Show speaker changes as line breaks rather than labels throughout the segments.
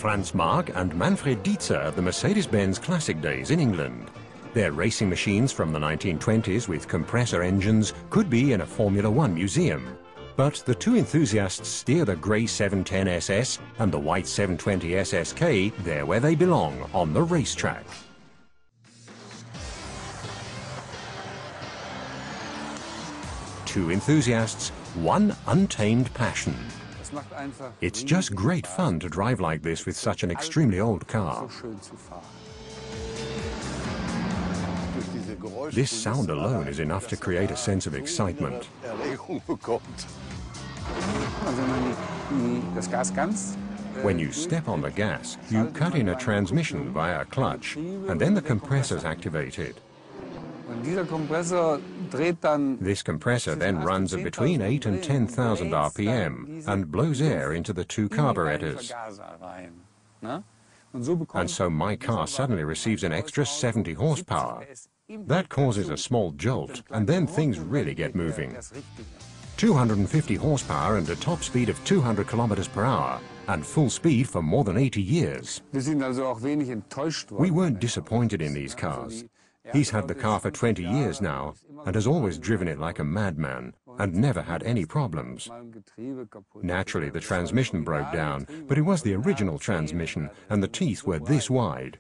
Franz Marc and Manfred Dietzer of the Mercedes-Benz Classic Days in England. Their racing machines from the 1920s with compressor engines could be in a Formula One museum. But the two enthusiasts steer the grey 710 SS and the white 720 SSK there where they belong, on the racetrack. Two enthusiasts, one untamed passion. It's just great fun to drive like this with such an extremely old car. This sound alone is enough to create a sense of excitement. When you step on the gas, you cut in a transmission via a clutch, and then the compressor's activated. This compressor then runs at between 8,000 and 10,000 RPM and blows air into the two carburetors. And so my car suddenly receives an extra 70 horsepower. That causes a small jolt, and then things really get moving. 250 horsepower and a top speed of 200 kilometers per hour, and full speed for more than 80 years. We weren't disappointed in these cars. He's had the car for 20 years now, and has always driven it like a madman, and never had any problems. Naturally, the transmission broke down, but it was the original transmission, and the teeth were this wide.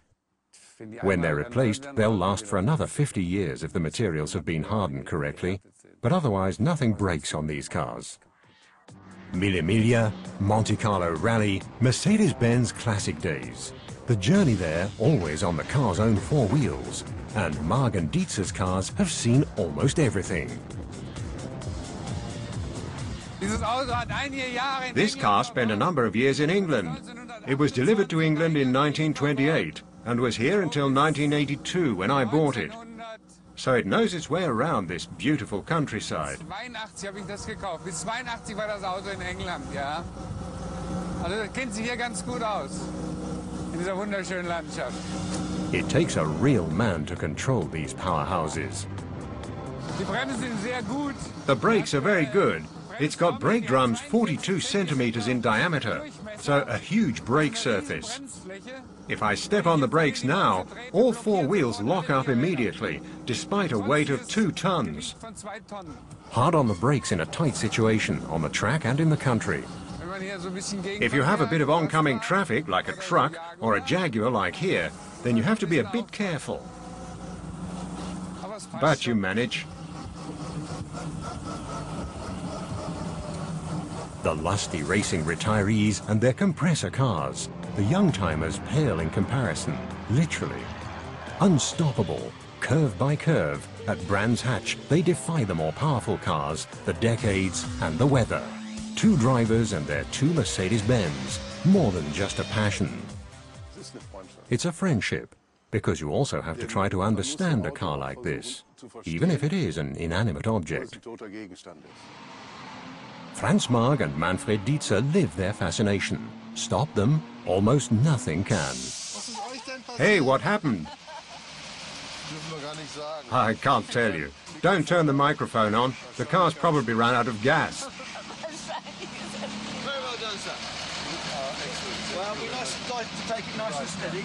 When they're replaced, they'll last for another 50 years if the materials have been hardened correctly, but otherwise nothing breaks on these cars. Mille Miglia, Monte Carlo Rally, Mercedes-Benz Classic Days. The journey there always on the car's own four wheels, and Marc and Dietzer's cars have seen almost everything. This car spent a number of years in England. It was delivered to England in 1928 and was here until 1982 when I bought it. So it knows its way around this beautiful countryside. It takes a real man to control these powerhouses. The brakes are very good. It's got brake drums 42 centimeters in diameter, so a huge brake surface. If I step on the brakes now, all four wheels lock up immediately, despite a weight of 2 tons. Hard on the brakes in a tight situation, on the track and in the country. If you have a bit of oncoming traffic, like a truck or a Jaguar like here, then you have to be a bit careful. But you manage. The lusty racing retirees and their compressor cars. The young-timers pale in comparison, literally. Unstoppable, curve by curve, at Brands Hatch, they defy the more powerful cars, the decades and the weather. Two drivers and their two Mercedes-Benz, more than just a passion. It's a friendship, because you also have to try to understand a car like this, even if it is an inanimate object. Franz Marc and Manfred Dietzer live their fascination. Stop them, almost nothing can. Hey, what happened? I can't tell you. Don't turn the microphone on. The car's probably run out of gas.
Well, we like to take it nice and steady.